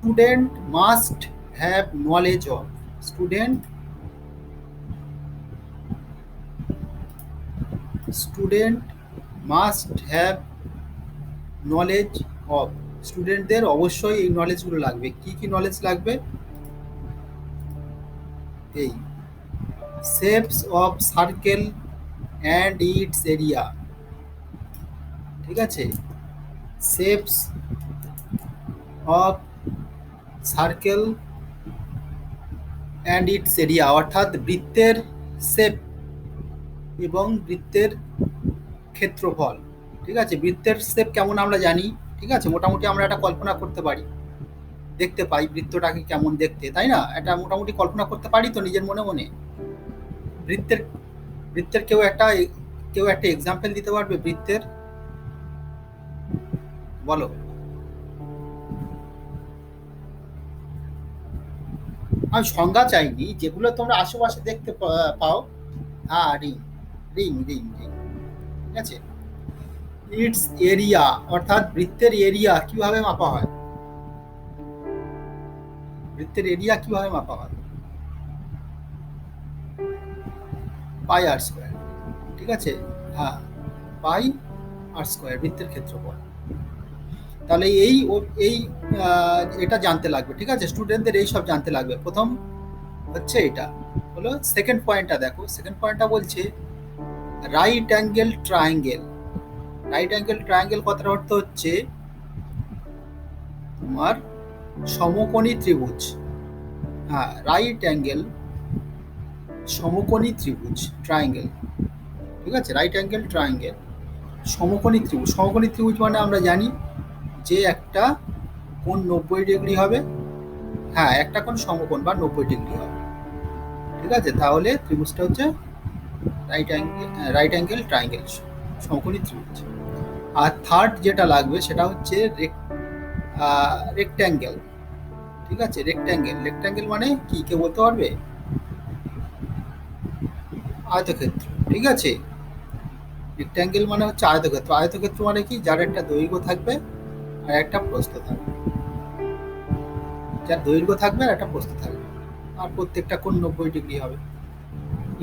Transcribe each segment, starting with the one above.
Student must have knowledge of. Student must have knowledge of. স্টুডেন্টদের অবশ্যই এই নলেজগুলো লাগবে। কি কি নলেজ লাগবে? এই shapes of circle and it's area, ঠিক আছে? Shapes of circle and it's area, অর্থাৎ বৃত্তের শেপ এবং বৃত্তের ক্ষেত্রফল, ঠিক আছে? বৃত্তের শেপ কেমন আমরা জানি, ঠিক আছে? মোটামুটি আমরা এটা কল্পনা করতে পারি, দেখতে পাই বৃত্তটাকে কেমন দেখতে, তাই না? এটা মোটামুটি কল্পনা করতে পারি তো নিজের মনে মনে। বৃত্তের বৃত্তের কেউ একটা এক্সাম্পল দিতে পারবে বৃত্তের? বলো। আমি সংজ্ঞা চাইনি, যেগুলো তোমরা আশেপাশে দেখতে পাও। হ্যাঁ, রিং রিং রিং রিং, ঠিক আছে? ইটস এরিয়া, অর্থাৎ বৃত্তের এরিয়া কিভাবে মাপা হয়? বৃত্তের এরিয়া কিভাবে মাপা হয়? পাই আর স্কোয়ার, ঠিক আছে? হ্যাঁ, পাই আর স্কোয়ার বৃত্তের ক্ষেত্রফল। তাহলে এই এটা জানতে লাগবে, ঠিক আছে? স্টুডেন্টদের এই সব জানতে লাগবে। প্রথম হচ্ছে এটা হলো। সেকেন্ড পয়েন্টটা দেখো, সেকেন্ড পয়েন্টটা বলছে right angle triangle. Right angle triangle কথার অর্থ হচ্ছে তোমার সমকোণী ত্রিভুজ। হ্যাঁ, রাইট অ্যাঙ্গেল সমকোণী ত্রিভুজ, ট্রায়াঙ্গেল, ঠিক আছে? রাইট অ্যাঙ্গেল ট্রায়াঙ্গেল, সমকোণী ত্রিভুজ। সমকোণী ত্রিভুজ মানে আমরা জানি যে একটা কোণ 90 ডিগ্রি হবে। হ্যাঁ, একটা কোণ সমকোণ বা 90 ডিগ্রি হবে, ঠিক আছে? তাহলে ত্রিভুজটা হচ্ছে রাইট অ্যাঙ্গেল ট্রায়াঙ্গেল, সমকোণী ত্রিভুজ। আর থার্ড যেটা লাগবে সেটা হচ্ছে রেক্ট্যাঙ্গেল, ঠিক আছে? রেক্ট্যাঙ্গেল, রেক্ট্যাঙ্গেল মানে কি, কে বলতে পারবে? আয়তক্ষেত্র, ঠিক আছে? রেক্ট্যাঙ্গেল মানে হচ্ছে আয়তক্ষেত্র। আয়তক্ষেত্র মানে কি, যার একটা দৈর্ঘ্য থাকবে আর একটা প্রস্থ থাকবে। যার দৈর্ঘ্য থাকবে আর একটা প্রস্থ থাকবে, আর প্রত্যেকটা কোণ 90 ডিগ্রি হবে।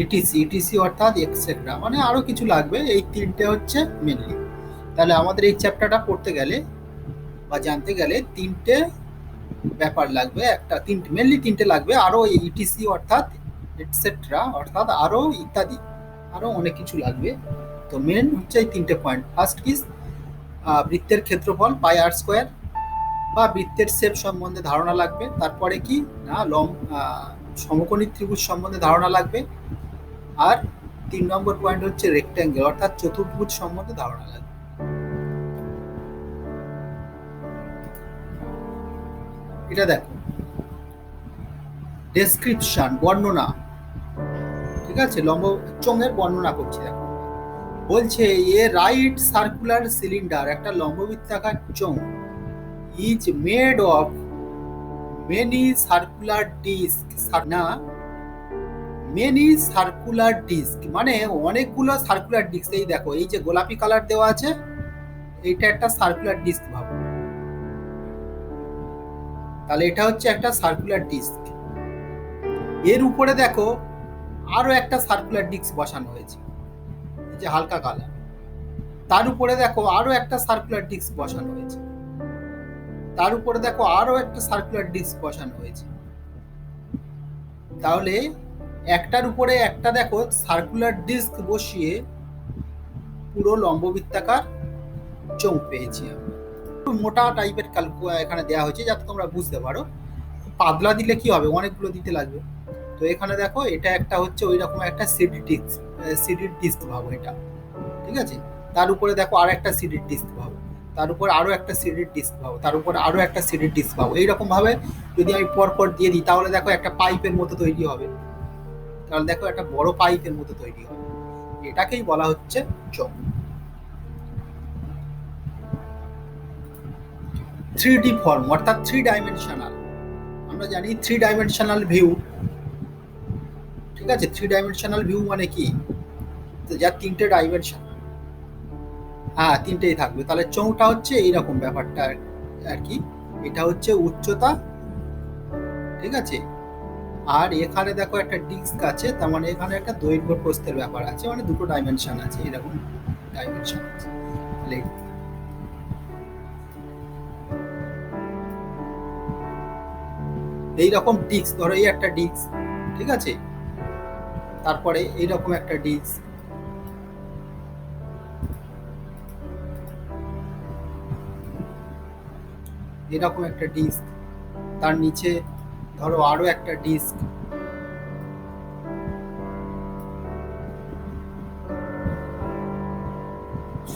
ইটিসি, ইটিসি অর্থাৎ এক্সেট্রা, মানে আরো কিছু লাগবে। এই তিনটে হচ্ছে মেনলি। তাহলে আমাদের এই চ্যাপ্টারটা পড়তে গেলে বা জানতে গেলে তিনটে ব্যাপার লাগবে। মেনলি তিনটে লাগবে, আরো ইটিসি অর্থাৎ এটসেট্রা অর্থাৎ আরো ইত্যাদি, আরো অনেক কিছু লাগবে। তো মেন হচ্ছে এই তিনটে পয়েন্ট। ফার্স্ট কি, বৃত্তের ক্ষেত্রফল পাই আর স্কোয়ার বা বৃত্তের শেপ সম্বন্ধে ধারণা লাগবে। তারপরে কি না, সমকোণী ত্রিভুজ সম্বন্ধে ধারণা লাগবে। আর 3 নম্বর পয়েন্ট হচ্ছে রেক্ট্যাঙ্গেল অর্থাৎ চতুর্ভুজ সম্বন্ধে ধারণা লাগবে। এটা দেখো, ডেসক্রিপশন, বর্ণনা, ঠিক আছে? লম্ব চোঙের বর্ণনা করছি। দেখো বলছে এ রাইট সার্কুলার সিলিন্ডার, একটা লম্ববৃত্তাকার চোঙ, is made of many circular disc. না, মেনি সার্কুলার ডিস্ক মানে অনেকগুলো সার্কুলার ডিস্ক। এই দেখো, এই যে গোলাপি কালার দেওয়া আছে, এইটা একটা সার্কুলার ডিস্ক ভাবো। তাহলে এটা হচ্ছে একটা সার্কুলার ডিস্ক। এর উপরে দেখো আরো একটা সার্কুলার ডিস্ক বসানো হয়েছে, এই যে হালকা কালার। তার উপরে দেখো আরো একটা সার্কুলার ডিস্ক বসানো হয়েছে। তার উপরে দেখো আরো একটা সার্কুলার ডিস্ক বসানো হয়েছে। তাহলে একটার উপরে একটা দেখো সার্কুলার ডিস্ক বসিয়ে পুরো লম্ববৃত্তাকার চোঙ পেয়েছি আমরা। মোটা টাইপের এখানে দেওয়া হয়েছে যাতে তোমরা বুঝতে পারো। পাতলা দিলে কি হবে, অনেকগুলো দিতে লাগবে। তো এখানে দেখো এটা একটা হচ্ছে ওই রকম একটা সিডির ডিস্ক ভাবো এটা, ঠিক আছে? তার উপরে দেখো আর একটা সিডির ডিস্ক ভাবো, তার উপর আরো একটা সিডির ডিস্ক ভাবো, তার উপর আরো একটা সিডির ডিস্ক ভাবো। এইরকম ভাবে যদি আমি পরপর দিয়ে দিই তাহলে দেখো একটা পাইপের মতো তৈরি হবে। তাহলে দেখো একটা বড় পাইপের মতো তৈরি হবে। এটাকেই বলা হচ্ছে চোঙ। 3D ফর্ম অর্থাৎ 3 ডাইমেনশনাল। আমরা জানি 3 ডাইমেনশনাল ভিউ, ঠিক আছে? 3 ডাইমেনশনাল ভিউ মানে কি, যার 3টে ডাইমেনশন, হ্যাঁ 3টেই থাকবে। তাহলে চোঙটা হচ্ছে এইরকম ব্যাপারটা আর কি। এটা হচ্ছে উচ্চতা, ঠিক আছে। আর এখানে দেখো একটা ডিস্ক আছে, তার মানে এখানে একটা দৈর্ঘ্য প্রস্থের ব্যাপার আছে, মানে দুটো ডাইমেনশন আছে, এরকম ডাইমেনশন আছে। তাহলে এইরকম ডিস্ক, ধরো এই একটা ডিস্ক, ঠিক আছে, তারপরে এইরকম একটা ডিস্ক, এরকম একটা ডিস্ক, তার নিচে ধরো আরো একটা ডিস্ক,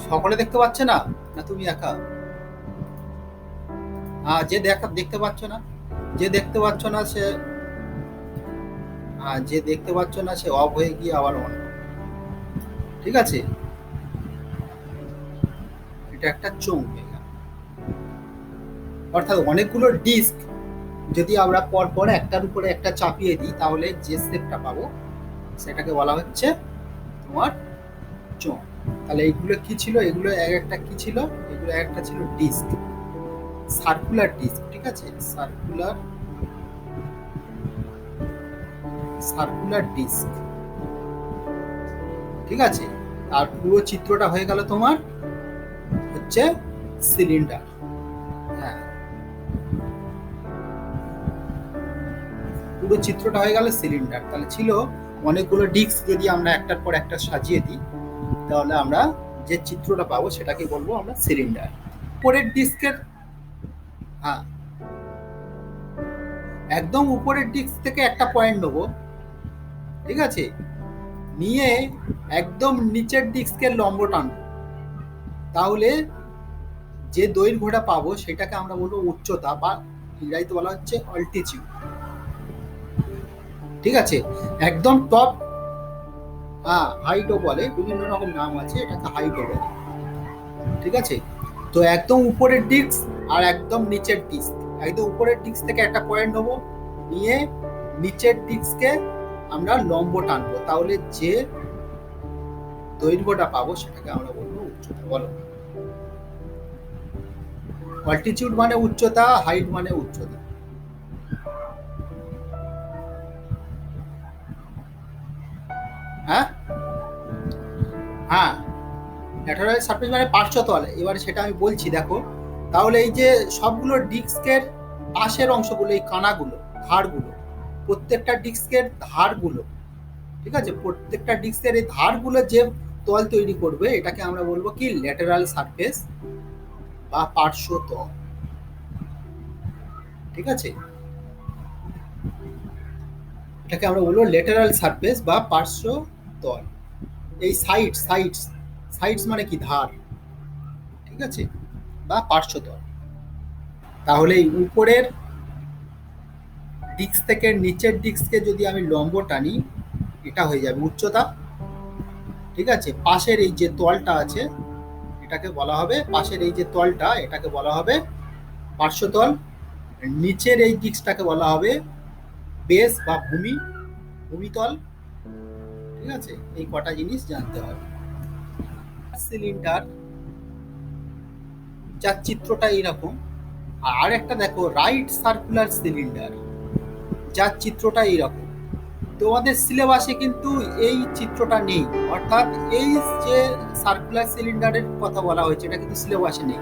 সকলে দেখতে পাচ্ছে না, না তুমি একা? যে দেখতে পাচ্ছ না, যে দেখতে পাচ্ছ না সে, যে দেখতে পাচ্ছ না সে অফ হয়ে গিয়ে আবার অন, ঠিক আছে। এটা একটা চোঙ হয়ে গেল। অর্থাৎ অনেকগুলো ডিস্ক যদি আমরা পর পর একটার উপরে একটা চাপিয়ে দিই, তাহলে যে শেপটা পাবো সেটাকে বলা হচ্ছে তোমার চোঙ। তাহলে এইগুলো কি ছিল, এগুলো এক একটা কি ছিল, এগুলো এক একটা ছিল ডিস্ক, সার্কুলার ডিস্ক, ঠিক আছে, সার্কুলার সার্কুলার ডিস্ক, ঠিক আছে। আর পুরো চিত্রটা হয়ে গেল তোমার হচ্ছে সিলিন্ডার। হ্যাঁ, পুরো চিত্রটা হয়ে গেল সিলিন্ডার। তাহলে ছিল অনেকগুলো ডিস্ক, যদি আমরা একটার পর একটা সাজিয়ে দিই, তাহলে আমরা যে চিত্রটা পাবো সেটাকে বলবো আমরা সিলিন্ডার। উপরের ডিস্কের, হ্যাঁ, একদম উপরের ডিস্ক থেকে একটা পয়েন্ট নেবো, ঠিক আছে, নিয়ে একদম নিচের ডিস্কের লম্ব টানবো, তাহলে যে দৈর্ঘ্যটা পাবো সেটাকে আমরা বলবো উচ্চতা, বা ইংরাজিতে বলা হচ্ছে অল্টিটিউড, ঠিক আছে। একদম টপ, হাইটও বলে, বিভিন্ন রকম নাম আছে, এটাকে হাইটও বলে, ঠিক আছে। তো একদম উপরের ডিস্ক আর একদম নিচের ডিস্ক, একদম উপরের ডিস্ক থেকে একটা পয়েন্ট নেবো, নিয়ে নিচের ডিস্ককে আমরা লম্ব টানবো, তাহলে যে দৈর্ঘ্যটা পাবো সেটাকে আমরা বলবো উচ্চতা। বলো, অল্টিটিউড মানে উচ্চতা, হাইট মানে উচ্চতা। হ্যাঁ, হ্যাঁ, ল্যাটেরাল সারফেস মানে পার্শ্বতল। এবারে সেটা আমি বলছি, দেখো। তাহলে এই যে সবগুলো ডিস্কের পাশের অংশগুলো, এই কানাগুলো, ধারগুলো, প্রত্যেকটা ডিস্কের ধারগুলো, ঠিক আছে, প্রত্যেকটা ডিস্কের এই ধারগুলো যে তল তৈরি করবে, এটাকে আমরা বলবো কি ল্যাটেরাল সারফেস বা পার্শ্বতল, ঠিক আছে। এটাকে আমরা বলবো ল্যাটেরাল সারফেস বা পার্শ্বতল। এই সাইডস মানে কি ধার, ঠিক আছে, বা পার্শ্বতল। তাহলে এই উপরের ডিস্ক থেকে নিচের ডিস্ককে যদি আমি লম্ব টানি, এটা হয়ে যাবে উচ্চতা, ঠিক আছে। পাশের এই যে তলটা আছে এটাকে বলা হবে, পাশের এই যে তলটা এটাকে বলা হবে পার্শ্বতল, নিচের এই ডিস্কটাকে বলা হবে বেস বা ভূমিতল, ঠিক আছে। এই কটা জিনিস জানতে হবে। সিলিন্ডার যার চিত্রটা এইরকম, আর একটা দেখো রাইট সার্কুলার সিলিন্ডার, যার চিত্রটা এইরকম। তোমাদের সিলেবাসে কিন্তু এই চিত্রটা নেই, অর্থাৎ এই যে সার্কুলার সিলিন্ডারের কথা বলা হয়েছে এটা কিন্তু সিলেবাসে নেই,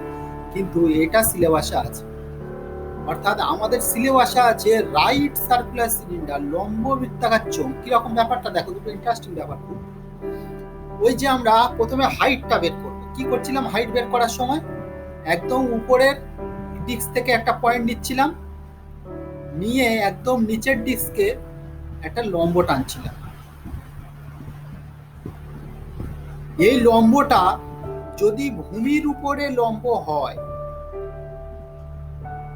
কিন্তু এটা সিলেবাসে আছে। অর্থাৎ আমাদের সিলেবাসে আছে রাইট সার্কুলার সিলিন্ডার, লম্ব বৃত্তাকার চোঙ। কিরকম ব্যাপারটা দেখো, দুটো ইন্টারেস্টিং ব্যাপার। ওই যে আমরা প্রথমে হাইটটা বের করবো, কি করছিলাম হাইট বের করার সময়, একদম উপরের ডিস্ক থেকে একটা পয়েন্ট নিচ্ছিলাম, নিয়ে একদম নিচের ডিস্কে একটা লম্ব টানছিলাম। এই লম্বটা যদি ভূমির উপরে লম্ব হয়,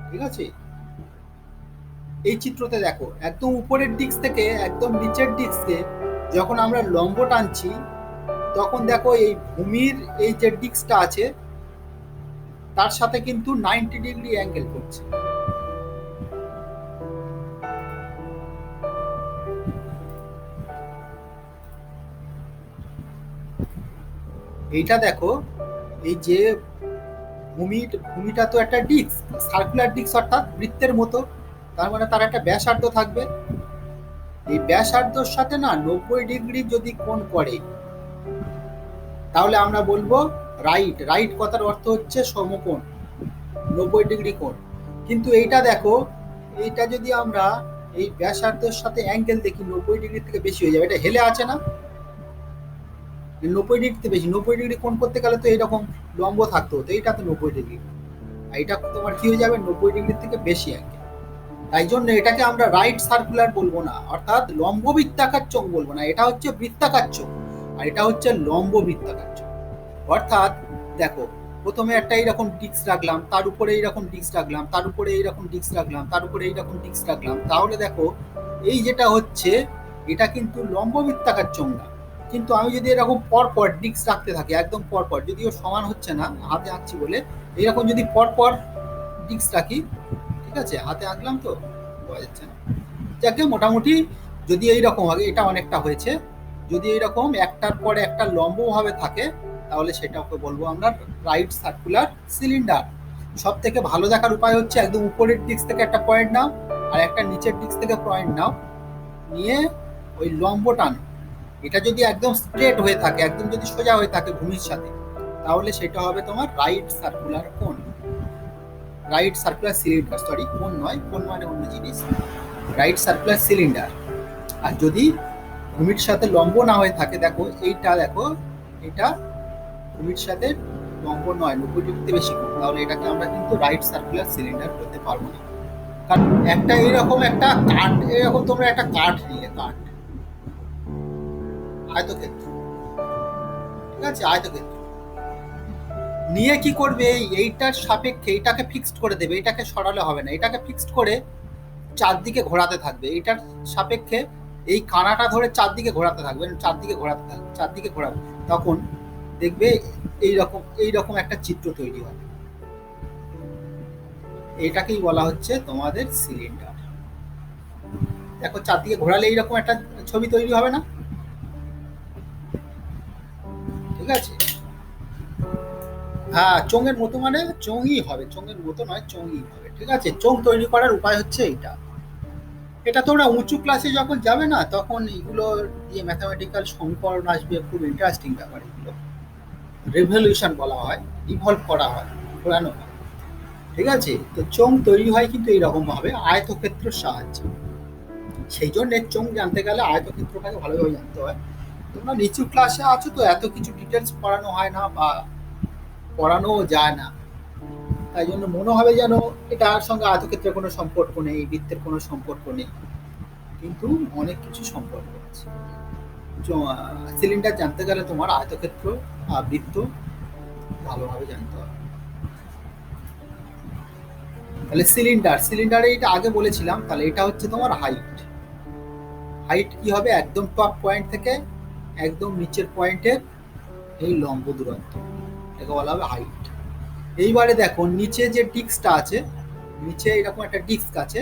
ঠিক আছে, এই চিত্রতে দেখো একদম উপরের ডিস্ক থেকে একদম নিচের ডিস্কে যখন আমরা লম্ব টানছি, তখন দেখো এই ভূমির এই যে ডিস্কটা আছে তার সাথে কিন্তু 90 ডিগ্রি অ্যাঙ্গেল করছে। এইটা দেখো, এই যে ভূমিটা তো একটা ডিস্ক, সার্কুলার ডিস্ক, অর্থাৎ বৃত্তের মতো, তার মানে তার একটা ব্যাসার্ধ থাকবে। এই ব্যাসার্ধর সাথে না 90 ডিগ্রি যদি কোণ করে তাহলে আমরা বলবো রাইট। রাইট কথার অর্থ হচ্ছে সমকোণ, 90 ডিগ্রি কোণ। কিন্তু এইটা দেখো, এইটা যদি আমরা এই ব্যাসার্ধের সাথে অ্যাঙ্গেল দেখি 90 ডিগ্রি থেকে বেশি হয়ে যাবে, এটা হেলে আছে না, 90 ডিগ্রিতে বেশি। 90 ডিগ্রি কোণ করতে গেলে তো এইরকম লম্ব থাকতে হতো, এইটা তো 90 ডিগ্রি, এটা তোমার কি হয়ে যাবে 90 ডিগ্রি থেকে বেশি অ্যাঙ্গেল। তাই জন্য এটাকে আমরা রাইট সার্কুলার বলবো না, অর্থাৎ লম্ব বৃত্তাকার চোখ বলবো না। এটা হচ্ছে বৃত্তাকার চোখ আর এটা হচ্ছে লম্ব বৃত্তাকার চোখ। অর্থাৎ দেখো, প্রথমে একটা এইরকম ডিস্ক রাখলাম, তার উপরে এইরকম ডিস্ক রাখলাম, তার উপরে এইরকম ডিস্ক রাখলাম, তার উপরে এইরকম ডিস্ক রাখলাম, তাহলে দেখো এই যেটা হচ্ছে এটা কিন্তু লম্ব বৃত্তাকার চোখ না। কিন্তু আমি যদি এরকম পরপর ডিস্ক রাখতে থাকি, একদম পরপর, যদিও সমান হচ্ছে না, হাতে আঁকছি বলে, এইরকম যদি পরপর ডিস্ক রাখি, ঠিক আছে, হাতে আঁকলাম তো বোঝা যাচ্ছে না, যাকে মোটামুটি যদি এইরকম হবে, এটা অনেকটা হয়েছে, যদি এইরকম একটার পর একটা লম্ব ভাবে থাকে তাহলে সেটাকে বলবো আমরা রাইট সার্কুলার সিলিন্ডার। সব থেকে ভালো দেখার উপায় হচ্ছে একদম উপরের ডিস্ক থেকে একটা পয়েন্ট নাও আর একটা নিচের ডিস্ক থেকে পয়েন্ট নাও, নিয়ে ওই লম্ব টানো। এটা যদি একদম স্ট্রেট হয়ে থাকে, একদম যদি সোজা হয়ে থাকে ভূমির সাথে, তাহলে সেটা হবে তোমার রাইট সার্কুলার কোণ, রাইট সার্কুলার সিলিন্ডার। সরি, কোণ নয়, কোণ মানে অন্য জিনিস, রাইট সার্কুলার সিলিন্ডার। আর যদি ভূমির সাথে লম্ব না হয়ে থাকে, দেখো এইটা, দেখো এটা ভূমির সাথে লম্ব নয়, 90 ডিগ্রিতে বেশি, তাহলে এটাকে আমরা কিন্তু রাইট সার্কুলার সিলিন্ডার বলতে পারবো না। কারণ একটা এইরকম একটা কাঠ, এরকম তোমরা একটা কাঠ নিলে, কাঠ আয়তক্ষেত্র, ঠিক আছে, আয়তক্ষেত্র নিয়ে কি করবে, এইটার সাপেক্ষে এটাকে ফিক্সড করে দেবে, এটাকে সরালে হবে না, এটাকে ফিক্সড করে চারদিকে ঘোরাতে থাকবে, এটার সাপেক্ষে এই কানাটা ধরে চারদিকে ঘোরাতে থাকবে, চারদিকে ঘোরাতে থাকবে, চারদিকে ঘোরাবে, তখন দেখবে এইরকম একটা চিত্র তৈরি হবে। এটাকেই বলা হচ্ছে তোমাদের সিলিন্ডার। দেখো চারদিকে ঘোরালে এইরকম একটা ছবি তৈরি হবে না, ঠিক আছে। হ্যাঁ, চোঙের মতো মানে চোঙই হবে, চোঙের মতো নয়, চোঙই হবে, ঠিক আছে। চোঙ তৈরি করার উপায় হচ্ছে এইটা। এটা তোমরা উঁচু ক্লাসে যখন যাবে না, তখন এগুলো দিয়ে ম্যাথামেটিক্যাল সমীকরণ আসবে, খুব ইন্টারেস্টিং ব্যাপার এগুলো। রেভলিউশন বলা হয়, ইভলভ করা হয়, ঘোরানো হয়, ঠিক আছে। তো চোঙ তৈরি হয় কিন্তু এইরকম ভাবে আয়তক্ষেত্রের সাহায্যে। সেই জন্য চোঙ জানতে গেলে আয়তক্ষেত্রটাকে ভালোভাবে জানতে হয়। তোমরা নিচু ক্লাসে আছো তো এত কিছু ডিটেলস পড়ানো হয় না বা পড়ানো যায় না, তাই জন্য মনে হবে যেন এটার সঙ্গে আয়তক্ষেত্রের কোনো সম্পর্ক নেই, বৃত্তের কোনো সম্পর্ক নেই, কিন্তু অনেক কিছু সম্পর্ক আছে। সিলিন্ডার জানতে গেলে তোমার আয়তক্ষেত্র আর বৃত্ত ভালোভাবে জানতে হবে। তাহলে সিলিন্ডারে এটা আগে বলেছিলাম, তাহলে এটা হচ্ছে তোমার হাইট। হাইট কি হবে, একদম টপ পয়েন্ট থেকে একদম নিচের পয়েন্টের এই লম্ব দূরত্ব, এটাকে বলা হবে হাইট। এইবারে দেখো নিচে যে ডিস্কটা আছে, নিচে এরকম একটা ডিস্ক আছে,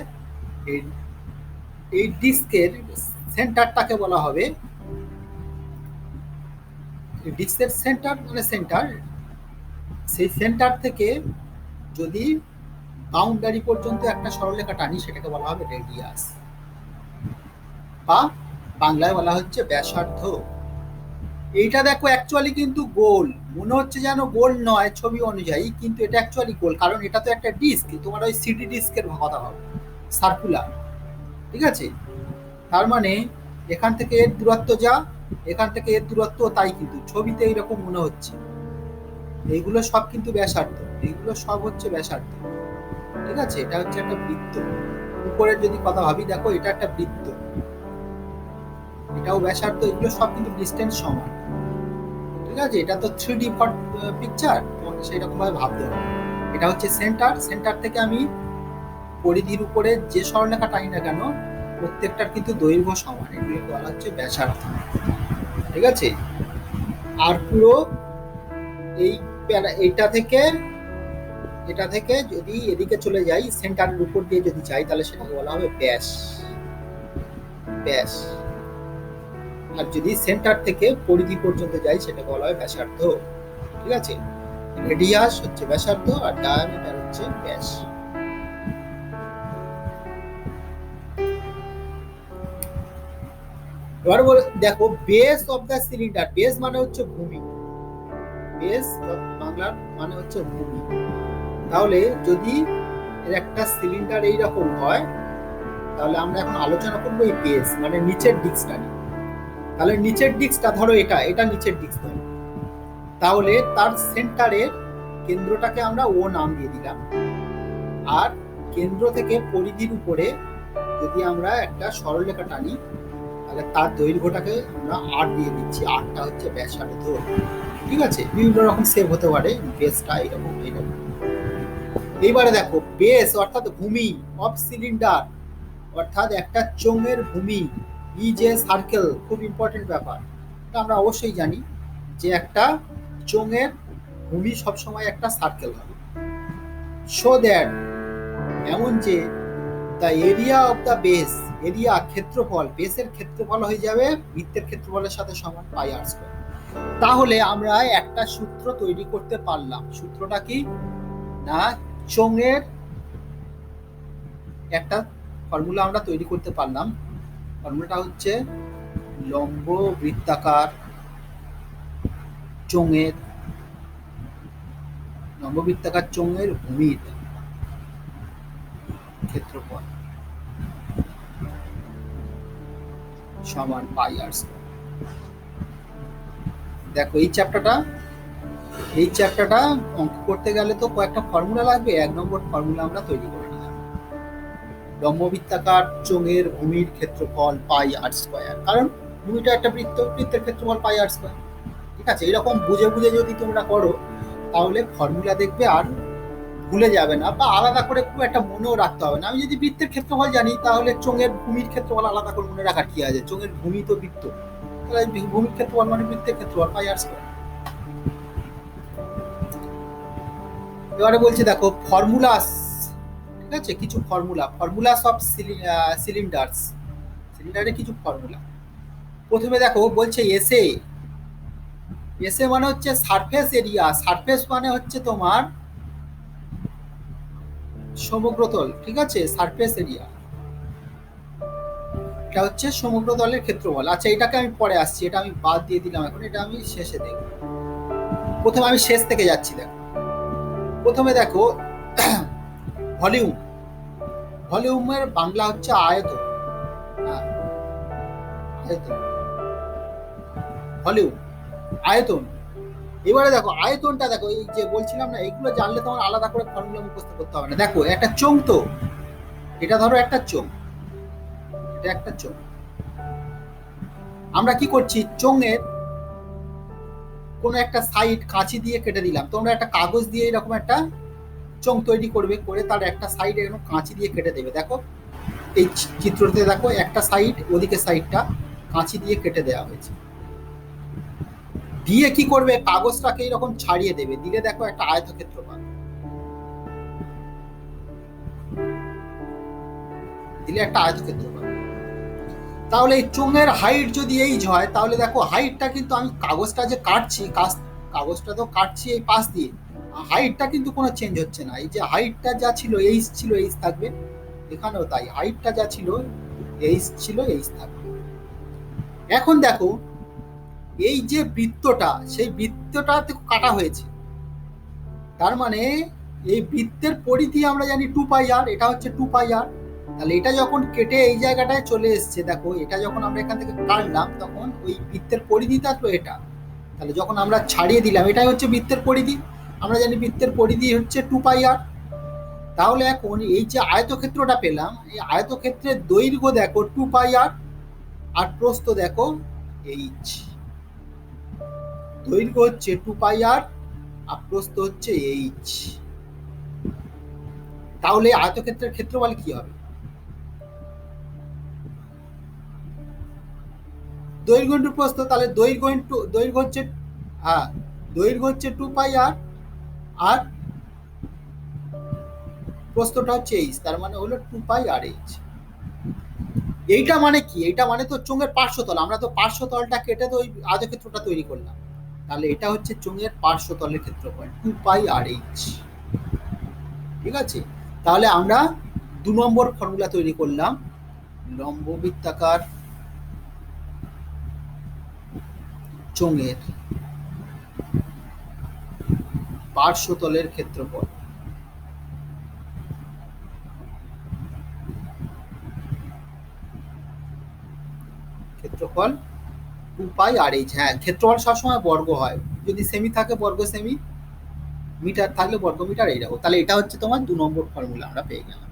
এই ডিস্কের সেন্টারটাকে বলা হবে, ডিস্কের সেন্টার মানে সেন্টার, সেই সেন্টার থেকে যদি বাউন্ডারি পর্যন্ত একটা সরলরেখা টানি সেটাকে বলা হবে রেডিয়াস, বা বাংলায় বলা হচ্ছে ব্যাসার্ধ। এইটা দেখো অ্যাকচুয়ালি কিন্তু গোল, মনে হচ্ছে যেন গোল নয় ছবি অনুযায়ী, কিন্তু এটা অ্যাকচুয়ালি গোল, কারণ এটা তো একটা ডিস্ক, তোমার ওই সিডি ডিস্কের কথা হবে, সার্কুলার, ঠিক আছে। তার মানে এখান থেকে এর দূরত্ব যা, এখান থেকে এর দূরত্ব তাই, কিন্তু ছবিতে এইরকম মনে হচ্ছে। এইগুলো সব কিন্তু ব্যাসার্ধ, এইগুলো সব হচ্ছে ব্যাসার্ধ, ঠিক আছে। এটা হচ্ছে একটা বৃত্ত। উপরের যদি কথা ভাবি, দেখো এটা একটা বৃত্ত, এটাও ব্যাসার্ধ, এগুলো সব কিন্তু ডিস্টেন্স সমান, ঠিক আছে। এটা তো 3D পিকচার, তোমাকে সেরকম ভাবে ভাবতে হবে। এটা হচ্ছে সেন্টার, সেন্টার থেকে আমি পরিধির উপরে যে সরলরেখা টানি না কেন, প্রত্যেকটার কিন্তু দৈর্ঘ্য সমান, এগুলো বলা হচ্ছে ব্যাসার্ধ, ঠিক আছে। আর পুরো এটা থেকে যদি এদিকে চলে যাই, সেন্টারের উপর দিয়ে যদি যাই, তাহলে সেটাকে বলা হবে ব্যাস, ব্যাস। আর যদি সেন্টার থেকে পরিধি পর্যন্ত যাই, সেটাকে বলা হয় ব্যাসার্ধ, ঠিক আছে। রেডিয়াস হচ্ছে ব্যাসার্ধ আর ডায়ামিটার হচ্ছে ব্যাস। এবার দেখো base of the cylinder, base মানে হচ্ছে ভূমি, বেস বাংলার মানে হচ্ছে ভূমি। তাহলে যদি এর একটা সিলিন্ডার এইরকম হয়, তাহলে আমরা এখন আলোচনা করবো এই বেস মানে নিচের ডিস্কটা নিয়ে। তাহলে নিচের ডিস্কটা ধরো এটা নিচের ডিস্ক ধরো, তাহলে তার সেন্টারের কেন্দ্রটাকে আমরা ও নাম দিয়ে দিলাম, আর কেন্দ্র থেকে পরিধির উপরে যদি আমরা একটা সরলরেখা টানি, তাহলে তার দৈর্ঘ্যটাকে আমরা আর দিয়ে দিচ্ছি, আরটা হচ্ছে ব্যাসার্ধ। ঠিক আছে, বিভিন্ন রকম সেভ হতে পারে, বেসটা এরকম এরকম। এইবারে দেখো বেস অর্থাৎ ভূমি অফ সিলিন্ডার, অর্থাৎ একটা চোঙের ভূমি ইজ এ সার্কেল। খুব ইম্পর্টেন্ট ব্যাপার, এটা আমরা অবশ্যই জানি যে একটা চোঙের ভূমি সবসময় একটা সার্কেল হবে। শো দ্যাট, এমন যে the area of the base, area ক্ষেত্রফল, বেসের ক্ষেত্রফল হয়ে যাবে বৃত্তের ক্ষেত্রফলের সাথে সমান পাই আর স্কয়ার। তাহলে আমরা একটা সূত্র তৈরি করতে পারলাম। সূত্রটা কি না, চোঙের একটা ফর্মুলা আমরা তৈরি করতে পারলাম। ফর্মুলাটা হচ্ছে লম্ব বৃত্তাকার চোঙের, লম্ব বৃত্তাকার চোঙের ভূমির ক্ষেত্রফল সমান পাই আর স্কয়ার। দেখো এই চ্যাপ্টারটা অঙ্ক করতে গেলে তো কয়েকটা ফর্মুলা লাগবে। 1 নম্বর ফর্মুলা আমরা তৈরি করে নিলাম, লম্ব বৃত্তাকার চোঙের ভূমির ক্ষেত্রফল পাই আর স্কয়ার, কারণ ভূমিটা একটা বৃত্ত, বৃত্তের ক্ষেত্রফল পাই আর স্কয়ার। ঠিক আছে, এরকম বুঝে বুঝে যদি তোমরা করো তাহলে ফর্মুলা দেখবে আর ভুলে যাবে না, বা আলাদা করে খুব একটা মনেও রাখতে হবে না। আমি যদি বৃত্তের ক্ষেত্রফল জানি, তাহলে চোঙের ভূমির ক্ষেত্রফল আলাদা করে মনে রাখার কি আছে? চোঙের ভূমি তো বৃত্ত, তাহলে ভূমির ক্ষেত্রফল মানে বৃত্তের ক্ষেত্রফল পাই আর স্কয়ার। এবারে বলছে দেখো ফর্মুলাস, ঠিক আছে, কিছু ফর্মুলাস অফ সিলিন্ডার্স, সিলিন্ডারের কিছু ফর্মুলা। প্রথমে দেখো বলছে এসএ, এসএ মানে হচ্ছে সারফেস এরিয়া, সারফেস মানে হচ্ছে তোমার সমগ্রতল। ঠিক আছে, সারফেস এরিয়া এটা হচ্ছে সমগ্রতলের ক্ষেত্রফল। আচ্ছা, এটাকে আমি পরে আসছি, এটা আমি বাদ দিয়ে দিলাম, এখন এটা আমি শেষে দেখব। প্রথমে আমি শেষ থেকে যাচ্ছি। দেখো প্রথমে দেখো ভলিউম, ভলিউমের বাংলা হচ্ছে আয়তন। আয়তন, ভলিউম, আয়তন। এবারে দেখো আয়তনটা, দেখো এই যে বলছিলাম না, এইগুলো জানলে তোমার আলাদা করে ফর্মুলা মুখস্থ করতে হবে না। দেখো একটা চোঙ, তো এটা ধরো একটা চোঙ, এটা একটা চোঙ। আমরা কি করছি, চোঙের কোন একটা সাইড কাঁচি দিয়ে কেটে দিলাম। তোমরা একটা কাগজ দিয়ে এরকম একটা চোঙ তৈরি করবে, করে তার একটা সাইড এরকম কাঁচি দিয়ে কেটে দেবে। দেখো এই চিত্রতে দেখো একটা সাইড, ওদিকে সাইডটা কাঁচি দিয়ে কেটে দেওয়া হয়েছে। দিয়ে কি করবে, কাগজটাকে এরকম ছাড়িয়ে দেবে, দিলে দেখো একটা আয়তক্ষেত্র পাবে, দিলে একটা আয়তক্ষেত্র পাবে। তাহলে এই চোঙের হাইট যদি এইচ হয়, তাহলে দেখো হাইটটা কিন্তু আমি কাগজটা যে কাটছি, কাগজটা তো কাটছি এই পাশ দিয়ে, হাইটটা কিন্তু কোনো চেঞ্জ হচ্ছে না। এই যে হাইটটা যা ছিল এইচ ছিল, এইচ থাকবে। এখানেও তাই, হাইটটা যা ছিল এইচ ছিল, এইচ থাকবে। এখন দেখো এই যে বৃত্তটা, সেই বৃত্তটা কাটা হয়েছে, তার মানে এই বৃত্তের পরিধি আমরা জানি 2 পাই আর, এটা হচ্ছে 2 পাই আর। তাহলে এটা যখন কেটে এই জায়গাটায় চলে এসছে, দেখো এটা যখন আমরা এখান থেকে কাটলাম, তখন ওই বৃত্তের পরিধিটা তো এটা, তাহলে যখন আমরা ছাড়িয়ে দিলাম, এটাই হচ্ছে বৃত্তের পরিধি। আমরা জানি বৃত্তের পরিধি হচ্ছে 2 পাই আর। তাহলে এখন এই যে আয়তক্ষেত্রটা পেলাম, এই আয়তক্ষেত্রের দৈর্ঘ্য দেখো 2 পাই আর, আর প্রস্থ দেখো এইচ। দৈর্ঘ্য হচ্ছে 2 পাই আর, আর প্রস্থ হচ্ছে এইচ। তাহলে আয়তক্ষেত্রের ক্ষেত্রফল কি হবে? দৈর্ঘ্য ইন্টু প্রস্থ, তাহলে দৈর্ঘ্য হচ্ছে, হ্যাঁ, দৈর্ঘ্য হচ্ছে 2 পাই আর, আর প্রস্থটা হচ্ছে এইচ, তার মানে হলো 2 পাই আর এইচ। এইটা মানে কি? এইটা মানে তো চোঙের পার্শ্বতল, আমরা তো পার্শ্বতলটা কেটে তো ওই আয়তক্ষেত্রটা তৈরি করলাম। তাহলে এটা হচ্ছে চোঙের পার্শ্বতলের ক্ষেত্রফল 2 পাই আর এইচ। ঠিক আছে, তাহলে আমরা 2 নম্বর ফর্মুলা তৈরি করলাম, লম্ব বৃত্তাকার চোঙের পার্শ্বতলের ক্ষেত্রফল ক্ষেত্রফল 2π/h। হ্যাঁ, ক্ষেত্রফল সবসময় বর্গ হয়, যদি সেমি থাকে বর্গ সেমি, মিটার থাকলে বর্গ মিটার, এইরকম। তাহলে এটা হচ্ছে তোমার 2 নম্বর ফর্মুলা আমরা পেয়ে গেলাম।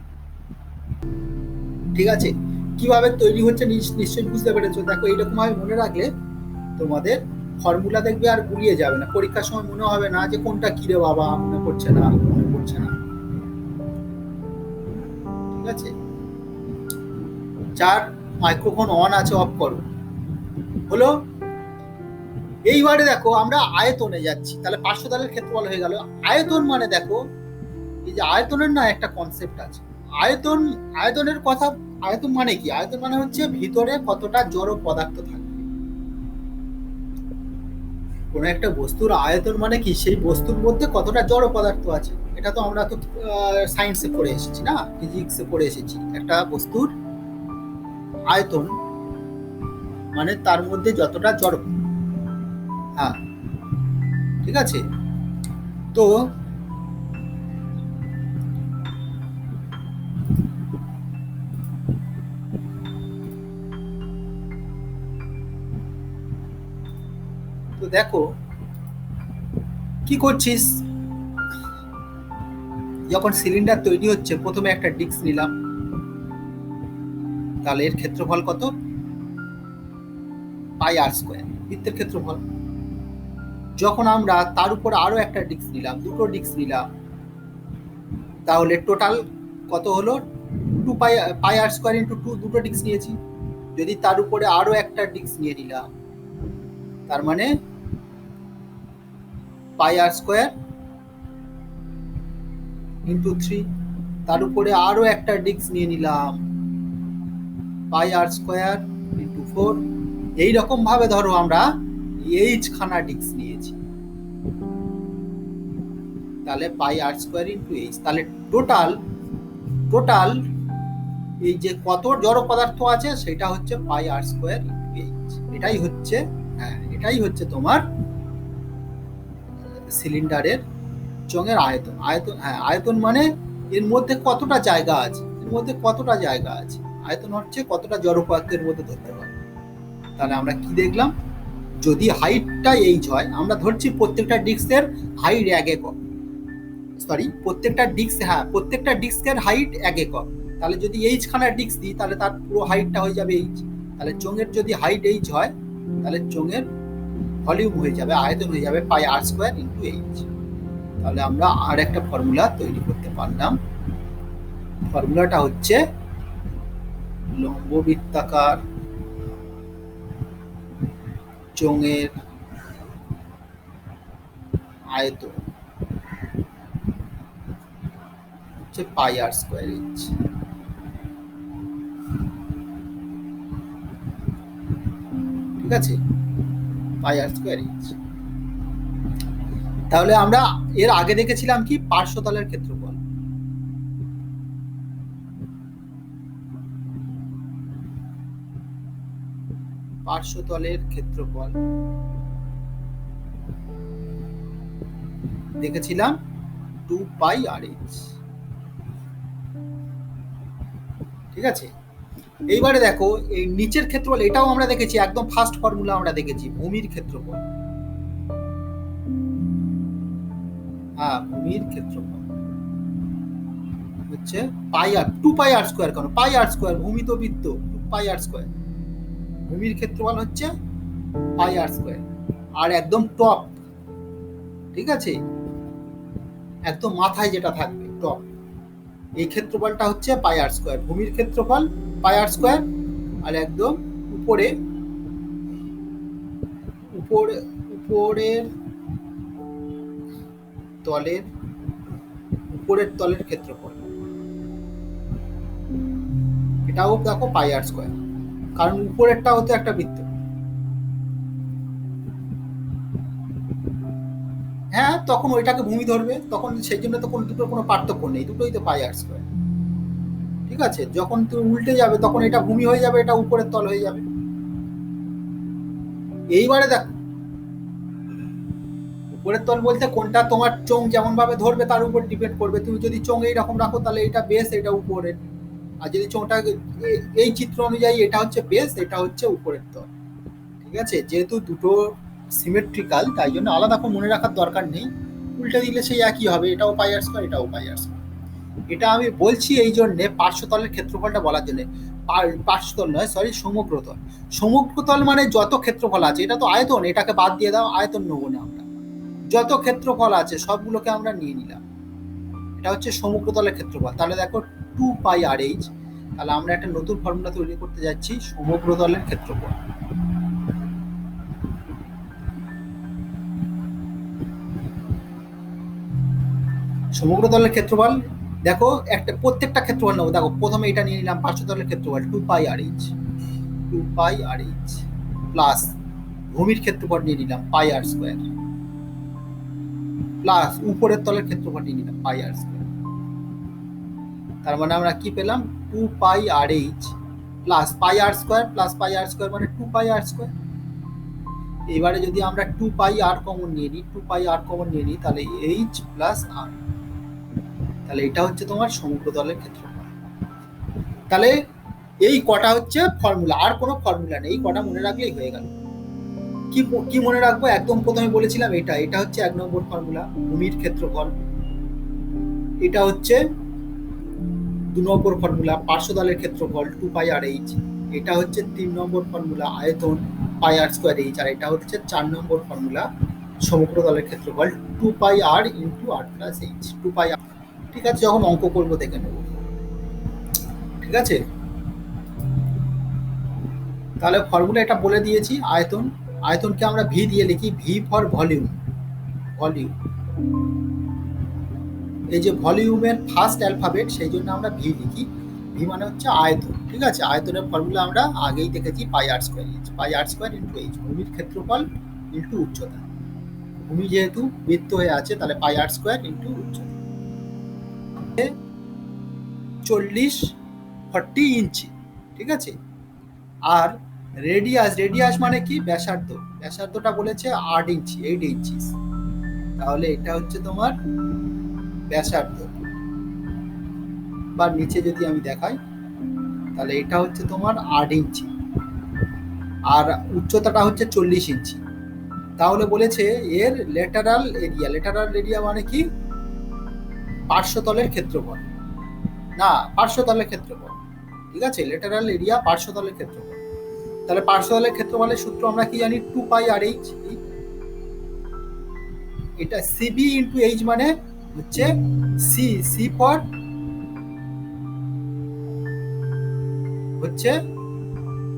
ঠিক আছে, কিভাবে তৈরি হচ্ছে নিশ্চয়ই বুঝতে পেরেছো। দেখো এইরকম ভাবে মনে রাখলে তোমাদের ফর্মুলা দেখবে আর গুলিয়ে যাবে না, পরীক্ষার সময় মনে হবে না যে কোনটা কি রে বাবা মনে পড়ছে না। ঠিক আছে, যার মাইক্রোফোন অন আছে অফ করো। হলো, এইবারে দেখো আমরা আয়তনে যাচ্ছি, তাহলে পার্শ্বতলের ক্ষেত্রফল হয়ে গেল। আয়তন মানে দেখো, এই যে আয়তনের না একটা কনসেপ্ট আছে, আয়তনের কথা। আয়তন মানে কি? আয়তন মানে হচ্ছে ভিতরে কতটা জড় পদার্থ থাকে। কোন একটা বস্তুর আয়তন মানে কি? সেই বস্তুর মধ্যে কতটা জড় পদার্থ আছে। এটা তো আমরা তো সায়েন্সে পড়ে এসেছি না, ফিজিক্সে পড়ে এসেছি। একটা বস্তুর আয়তন মানে তার মধ্যে যতটা জড়। হ্যাঁ, ঠিক আছে। তো দেখো কি করছিস, যখন সিলিন্ডার তৈরি হচ্ছে প্রথমে একটা ডিস্ক নিলাম, তাহলে এর ক্ষেত্রফল কত? πr², বৃত্তের ক্ষেত্রফল। যখন আমরা তার উপর আরো একটা ডিস্ক নিলাম, দুটো ডিস্ক নিলাম, তাহলে টোটাল কত হলো? 2πr² ইন্টু 2, দুটো ডিস্ক নিয়েছি। যদি তার উপরে আরো একটা ডিস্ক নিয়ে নিলাম, তার মানে πr² ইন্টু 3, তার উপরে আরো একটা ডিস্ক নিয়ে নিলাম, πr² ইন্টু 4। এইরকম ভাবে ধরো আমরা এইচ খানা ডিস্ক নিয়েছি, তাহলে πr² ইন্টু এইচ। তাহলে টোটাল এই যে কত জড় পদার্থ আছে সেটা হচ্ছে πr² ইন্টু এইচ। এটাই হচ্ছে তোমার সিলিন্ডারের চোঙের আয়তন। আয়তন মানে এর মধ্যে কতটা জায়গা আছে, আয়তন হচ্ছে কতটা জড় পদার্থের মধ্যে ধরতে পারে। তাহলে আমরা কি দেখলাম, যদি হাইটটা এইচ হয়, আমরা ধরছি প্রত্যেকটা ডিস্কের হাইট 1 একক, প্রত্যেকটা ডিস্কের হাইট 1 একক। তাহলে যদি এইচ খানা ডিস্ক দিই, তাহলে তার পুরো হাইটটা হয়ে যাবে এইচ। তাহলে চোঙের যদি হাইট এইচ হয়, তাহলে চোঙের ভলিউম হয়ে যাবে, আয়তন হয়ে যাবে πr² ইন্টু এইচ। তাহলে আমরা আর একটা ফর্মুলা তৈরি করতে পারলাম। ফর্মুলাটা হচ্ছে লম্ববৃত্তাকার চোঙের আয়তন হচ্ছে πr²h। ঠিক আছে, πr²h। তাহলে আমরা এর আগে দেখেছিলাম কি? পার্শ্বতলের ক্ষেত্রফল। পার্শ্বতলের ক্ষেত্রফল দেখেছিলাম 2πr/h। ঠিক আছে, এইবারে দেখো এই নিচের ক্ষেত্রফল, এটাও আমরা দেখেছি, একদম ফার্স্ট ফর্মুলা আমরা দেখেছি, ভূমির ক্ষেত্রফল। হ্যাঁ, ভূমির ক্ষেত্রফল হচ্ছে 2πr²। কেন πr²? ভূমি তো বৃত্ত, 2πr²। ভূমির ক্ষেত্রফল হচ্ছে πr²। আর একদম টপ, ঠিক আছে, একদম মাথায় যেটা থাকবে টপ, এই ক্ষেত্রফলটা হচ্ছে πr²। ভূমির ক্ষেত্রফল πr², আর একদম উপরের তলের ক্ষেত্রফল, এটাও দেখো πr², কারণ উপরেরটা হতো একটা বৃত্ত। হ্যাঁ, তখন ওইটাকে ভূমি ধরবে, তখন সেই জন্য তো দুটোর কোনো পার্থক্য নেই, দুটোই তো πr²। ঠিক আছে, যখন তুমি উল্টে যাবে তখন এটা ভূমি হয়ে যাবে, এটা উপরের তল হয়ে যাবে। এইবারে দেখো উপরের তল বলতে কোনটা তোমার চোঙ যেমন ভাবে ধরবে তার উপর ডিপেন্ড করবে। তুমি যদি চোঙ এইরকম রাখো তাহলে এটা বেস, এটা উপরের। আর যদি চোঙটা এই চিত্র অনুযায়ী এটা হচ্ছে বেস, এটা হচ্ছে উপরের তল। ঠিক আছে, যেহেতু দুটো সিমেট্রিক্যাল তাই জন্য আলাদা করে মনে রাখার দরকার নেই। উল্টে দিলে সেই একই হবে, এটাও পাই আর স্কয়ার, এটাও পাই আর স্কয়ার। এটা আমি বলছি এই জন্যে পার্শ্বতলের ক্ষেত্রফলটা বলার জন্য। পার্শ্বতল নয়, সরি, সমগ্রতল। সমগ্রতল মানে যত ক্ষেত্রফল আছে, এটা তো আয়তন, এটাকে বাদ দিয়ে দাও, আয়তন নেবো না আমরা। যত ক্ষেত্রফল আছে সবগুলোকে আমরা নিয়ে নিলাম, এটা হচ্ছে সমগ্রতলের ক্ষেত্রফল। তাহলে দেখো 2πr/h, তাহলে আমরা একটা নতুন ফর্মুলা তৈরি করতে যাচ্ছি, সমগ্রতলের ক্ষেত্রফল। সমগ্রতলের ক্ষেত্রফল দেখো, একটা প্রত্যেকটা ক্ষেত্রফল নেবো। দেখো প্রথমে এটা নিয়ে নিলাম পার্শ্বতলের ক্ষেত্রফল 2πr/h, 2πr/h প্লাস ভূমির ক্ষেত্রফল নিয়ে নিলাম πr² প্লাস উপরের তলের ক্ষেত্রফল নিয়ে নিলাম πr²। তার মানে আমরা কি পেলাম, 2πr/h plus πr² plus πr² মানে 2πr²। এবারে যদি আমরা 2πr কমন নিয়ে নিই, 2πr কমন নিয়ে নিই, তাহলে h প্লাস r, তাহলে এটা হচ্ছে তোমার সমগ্রতলের ক্ষেত্রফল। তাহলে এই কটা হচ্ছে ফর্মুলা, আর কোনো ফর্মুলা নেই, এই কটা মনে রাখলেই হয়ে গেল। কি মনে রাখবো, একদম প্রথমে বলেছিলাম এটা হচ্ছে 1 নম্বর ফর্মুলা, ভূমির ক্ষেত্রফল। এটা হচ্ছে 2 নম্বর ফর্মুলা, পার্শ্বতলের ক্ষেত্রফল 2πr/h। এটা হচ্ছে 3 নম্বর ফর্মুলা, আয়তন πr²h। আর এটা হচ্ছে 4 নম্বর ফর্মুলা, সমগ্রতলের ক্ষেত্রফল 2πr × r+h, 2πr। ঠিক আছে, যখন অঙ্ক করবো দেখে নেব। ঠিক আছে, তাহলে ফর্মুলা এটা বলে দিয়েছি। আয়তন, আয়তনকে আমরা ভি দিয়ে লিখি, ভি ফর ভলিউম। ভলিউম, এই যে ভলিউমের ফার্স্ট অ্যালফাবেট, সেই জন্য আমরা ভি লিখি। ভি মানে হচ্ছে আয়তন। ঠিক আছে, আয়তনের ফর্মুলা আমরা আগেই দেখেছি, πr², πr² × h, ভূমির ক্ষেত্রফল ইন্টু উচ্চতা। ভূমি যেহেতু বৃত্ত হয়ে আছে, তাহলে πr² × উচ্চতা 40 ইঞ্চি। ঠিক আছে, আর রেডিয়াস মানে কি, ব্যাসার্ধ। ব্যাসার্ধটা বলেছে 8 ইঞ্চি, 8 ইঞ্চি। তাহলে এটা হচ্ছে তোমার ব্যাসার্ধ। বা নিচে যদি আমি দেখাই, তাহলে এটা হচ্ছে তোমার 8 ইঞ্চি, আর উচ্চতাটা হচ্ছে 40 ইঞ্চি। তাহলে বলেছে এর লেটারাল এরিয়া। লেটারাল এরিয়া মানে কি, পার্শ্বতলের ক্ষেত্রফল, না পার্শ্বতলের ক্ষেত্রফল। ঠিক আছে, লেটারাল এরিয়া পার্শ্বতলের ক্ষেত্রফল। তাহলে পার্শ্বতলের ক্ষেত্রফলের সূত্র আমরা কি জানি, 2πr/h। এটা সিবি ইন্টু এইচ মানে হচ্ছে সি ফর হচ্ছে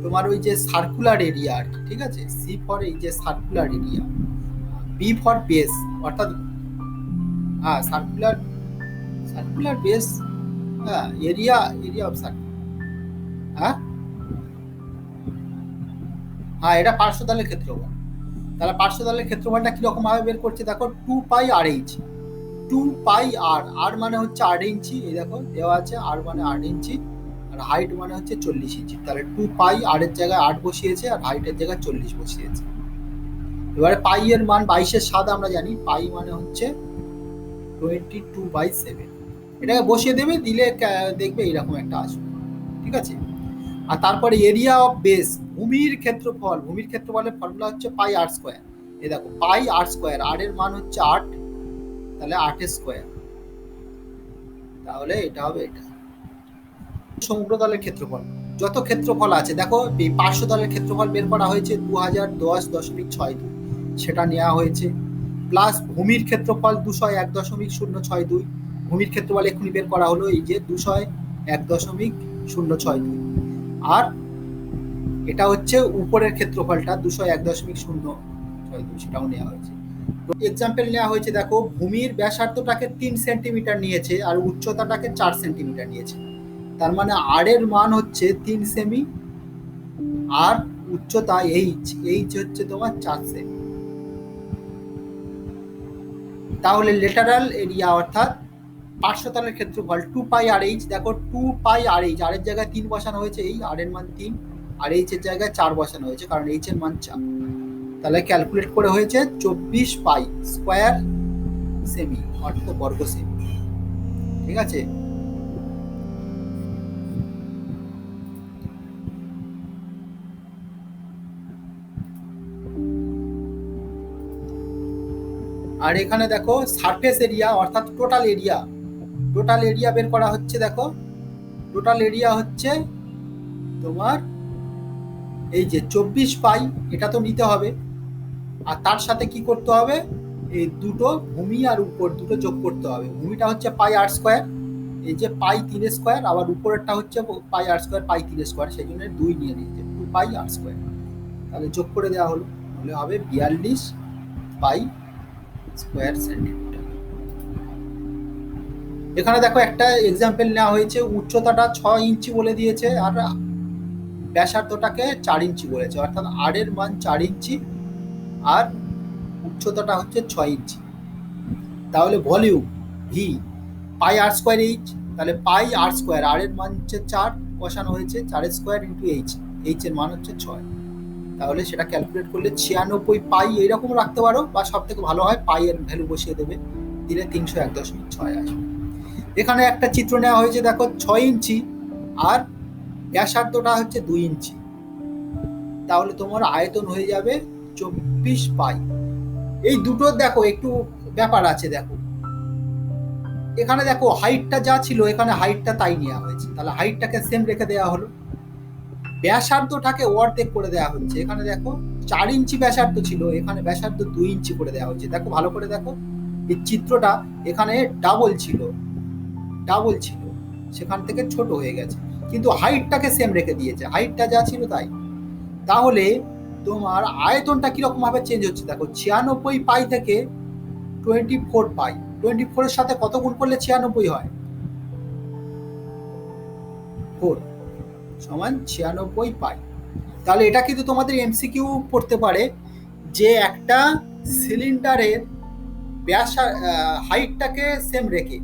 তোমার ওই যে সার্কুলার এরিয়া আর কি। ঠিক আছে, সি ফর এই যে circular area, B for base, অর্থাৎ হ্যাঁ সার্কুলার বেস, হ্যাঁ এরিয়া অফ সার্কুল। হ্যাঁ এটা পার্শ্বতলের ক্ষেত্রফল। তাহলে পার্শ্বতলের ক্ষেত্রফলটা কিরকম ভাবে বের করছে, দেখো 2πr/h, 2πr, আর মানে হচ্ছে 8 ইঞ্চি। এই দেখো দেওয়া আছে, আর মানে 8 ইঞ্চি, আর হাইট মানে হচ্ছে 40 ইঞ্চি। তাহলে 2πr এর জায়গায় 8 বসিয়েছে, আর হাইটের জায়গায় 40 বসিয়েছে। এবারে পাই এর মান 22/7 আমরা জানি, পাই মানে হচ্ছে 22/7। এটাকে বসিয়ে দেবে, দিলে দেখবে এইরকম একটা আসবে। ঠিক আছে, আর তারপরে এরিয়া অফ বেস, ভূমির ক্ষেত্রফল। ভূমির ক্ষেত্রফলের ফর্মুলা হচ্ছে πr²। এই দেখো πr², আর এর মান হচ্ছে 8, তাহলে 8² তাহলে এটা হবে এটা। সমগ্রতলের ক্ষেত্রফল, যত ক্ষেত্রফল আছে দেখো, এই পার্শ্বতলের ক্ষেত্রফল বের করা হয়েছে 2010.62, সেটা নেওয়া হয়েছে, প্লাস ভূমির ক্ষেত্রফল 201.062। ভূমির ক্ষেত্রফল এক্ষুনি বের করা হলো, এই যে 201.062। আর এটা হচ্ছে উপরের ক্ষেত্রফলটা 201.062, সেটাও নেওয়া হয়েছে। তো এক্সাম্পল নেওয়া হয়েছে, দেখো ভূমির ব্যাসার্ধটাকে 3 সেন্টিমিটার নিয়েছে, আর উচ্চতাটাকে 4 সেন্টিমিটার নিয়েছে। তার মানে আর এর মান হচ্ছে 3 সেমি, আর উচ্চতা এইচ হচ্ছে তোমার 4 সেমি। তাহলে লেটারাল এরিয়া অর্থাৎ পার্শ্বতলের ক্ষেত্রফল 2πr/h। দেখো 2πr/h, আর এর জায়গায় 3 বসানো হয়েছে, এই আর এর মান 3, আর এইচ এর জায়গায় 4 বসানো হয়েছে, কারণ এইচ এর মান 4। তাহলে ক্যালকুলেট করে হয়েছে 24 পাই স্কোয়ার সেমি অর্থাৎ বর্গ সেমি। ঠিক আছে, আর এখানে দেখো সারফেস এরিয়া অর্থাৎ টোটাল এরিয়া, টোটাল এরিয়া বের করা হচ্ছে। দেখো টোটাল এরিয়া হচ্ছে তোমার এই যে 24 পাই, এটা তো নিতে হবে, আর তার সাথে কি করতে হবে, এই দুটো ভূমি আর উপর দুটো যোগ করতে হবে। ভূমিটা হচ্ছে পাই আর স্কোয়ার, এই যে পাই 3 স্কোয়ার, আবার উপরেরটা হচ্ছে পাই আর স্কোয়ার পাই 3 স্কোয়ার, সেই জন্য 2 নিয়ে নিয়েছে 2 পাই আর স্কোয়ার। তাহলে যোগ করে দেওয়া হলো, তাহলে হবে 42 পাই স্কোয়ার সেন্টিমিটার। এখানে দেখো একটা এক্সাম্পল নেওয়া হয়েছে, উচ্চতাটা 6 ইঞ্চি বলে দিয়েছে আর ব্যাসার্ধটাকে 4 ইঞ্চি বলেছে, অর্থাৎ আর এর মান 4 ইঞ্চি আর উচ্চতাটা হচ্ছে 6 ইঞ্চি। তাহলে ভলিউম ভি পাই আর স্কোয়ার এইচ, তাহলে পাই আর স্কোয়ার, আর এর মান হচ্ছে 4 বসানো হয়েছে, 4 স্কোয়ার ইন্টু এইচ, এইচ এর মান হচ্ছে 6। তাহলে সেটা ক্যালকুলেট করলে 96 পাই এইরকম রাখতে পারো, বা সব থেকে ভালো হয় পাই এর ভ্যালু বসিয়ে দেবে, দিলে 301.6 আসবে। এখানে একটা চিত্র নেওয়া হয়েছে, দেখো 6 ইঞ্চি আর ব্যাসার্ধটা হচ্ছে 2 ইঞ্চি, তাহলে তোমার আয়তন হয়ে যাবে 24 পাই। এই দুটো দেখো একটু ব্যাপার আছে, দেখো এখানে দেখো হাইটটা যা ছিল এখানে হাইটটা তাই নেওয়া হয়েছে, তাহলে হাইটটাকে সেম রেখে দেওয়া হলো, ব্যাসার্ধটাকে অর্ধেক করে দেওয়া হচ্ছে। এখানে দেখো 4 ইঞ্চি ব্যাসার্ধ ছিল, এখানে ব্যাসার্ধ 2 ইঞ্চি করে দেওয়া হচ্ছে। দেখো ভালো করে দেখো, এই চিত্রটা এখানে ডাবল ছিল, সেখান থেকে ছোট হয়ে গেছে, কিন্তু হাইটটাকে সেম রেখে দিয়েছে, হাইটটা যা ছিল তাই। তাহলে তোমার আয়তনটা কিরকম ভাবে চেঞ্জ হচ্ছে, দেখো 96 পাই থেকে 24 পাই, 24 এর সাথে কত গুণ করলে 96 হয়, 4 সমান 96 পাই। তাহলে এটা কিন্তু তোমাদের এমসিকিউ পড়তে পারে, যে একটা সিলিন্ডারের হাইটটাকে সেম রেখে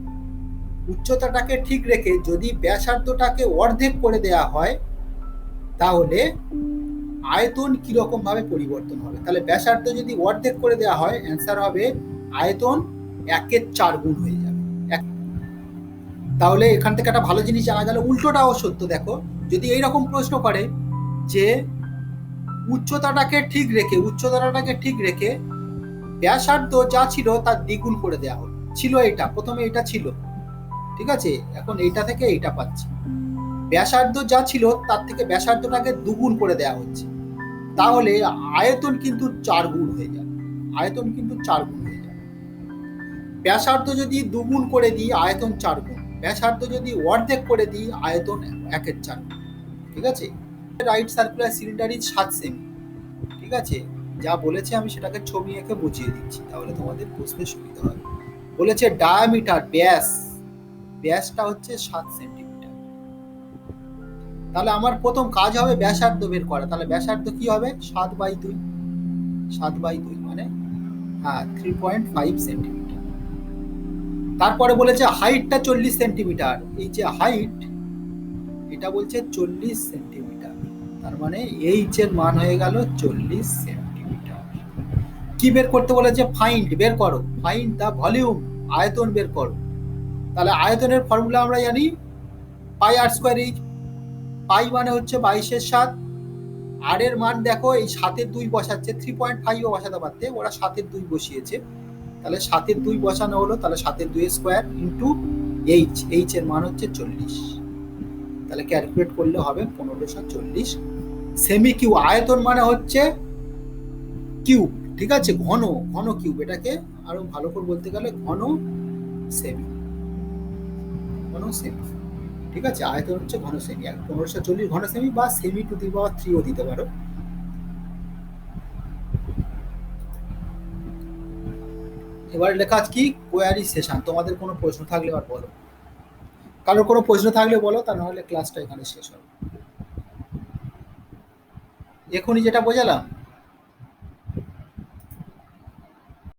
উচ্চতাটাকে ঠিক রেখে যদি ব্যাসার্ধটাকে অর্ধেক করে দেয়া হয়, তাহলে আয়তন কিরকম ভাবে পরিবর্তন হবে। তাহলে ব্যাসার্ধ যদি অর্ধেক করে দেওয়া হয়, অ্যান্সার হবে আয়তন 1/4 গুণ হয়ে যাবে। তাহলে এখান থেকে একটা ভালো জিনিস জানা গেল, উল্টোটাও সত্য। দেখো যদি এইরকম প্রশ্ন করে যে উচ্চতাটাকে ঠিক রেখে ব্যাসার্ধ যা ছিল তার দ্বিগুণ করে দেওয়া হলো, ছিল এটা প্রথমে এটা ছিল, ঠিক আছে, এখন এইটা থেকে এইটা পাচ্ছি, ব্যাসার্ধ যা ছিল তার থেকে ব্যাসার্ধটাকে দুগুণ করে দেওয়া হচ্ছে, তাহলে আয়তন কিন্তু 4 গুণ হয়ে যাবে, ব্যাসার্ধ যদি দুগুণ করে দিই আয়তন 4 গুণ, ব্যাসার্ধ যদি অর্ধেক করে দিই আয়তন 1/4 গুণ। ঠিক আছে, right circular cylinder is 7 semi. ঠিক আছে, যা বলেছে আমি সেটাকে ছবি এঁকে বুঝিয়ে দিচ্ছি, তাহলে তোমাদের বুঝতে সুবিধা হবে। বলেছে ডায়ামিটার, ব্যাসটা হচ্ছে 7 সেন্টিমিটার। তাহলে আমার প্রথম কাজ হবে ব্যাসার্ধ বের করা, তাহলে ব্যাসার্ধ কি হবে 7/2 মানে 3.5 সেন্টিমিটার। তারপরে বলেছে হাইটটা 40 সেন্টিমিটার, এই যে হাইট এটা বলছে 40 সেন্টিমিটার, তার মানে এইচ এর মান হয়ে গেল 40 সেন্টিমিটার। কি বের করতে বলেছে, বের করো, ফাইন্ড দা ভলিউম, আয়তন বের করো। তাহলে আয়তনের ফর্মুলা আমরা জানি পাই আর স্কোয়ার এইচ, পাই মানে হচ্ছে 22/7, আর এর মান দেখো এই 7/2 বসাচ্ছে, 3.5 বসাতে পারতে, ওরা 7/2 বসিয়েছে, তাহলে 7/2 বসানো হলো, তাহলে 7/2 স্কোয়ার ইন্টু এইচ এর মান হচ্ছে 40, তাহলে ক্যালকুলেট করলে হবে 1540 সেমি কিউব। আয়তন মানে হচ্ছে কিউব, ঠিক আছে, ঘন কিউব, এটাকে আরো ভালো করে বলতে গেলে ঘন সেমি, ঠিক আছে, আয়তন হচ্ছে ঘন সেমি, 1540 ঘন সেমি বা সেমি টু দি পাওয়ার 3 ও দিতে পারো। এবার লেখা আছে কি কোয়ারি সেশন, তোমাদের কোনো প্রশ্ন থাকলে এবার বলো, কারোর কোনো প্রশ্ন থাকলে বলো, তা নাহলে ক্লাসটা এখানে শেষ হবে। এখনই যেটা বোঝালাম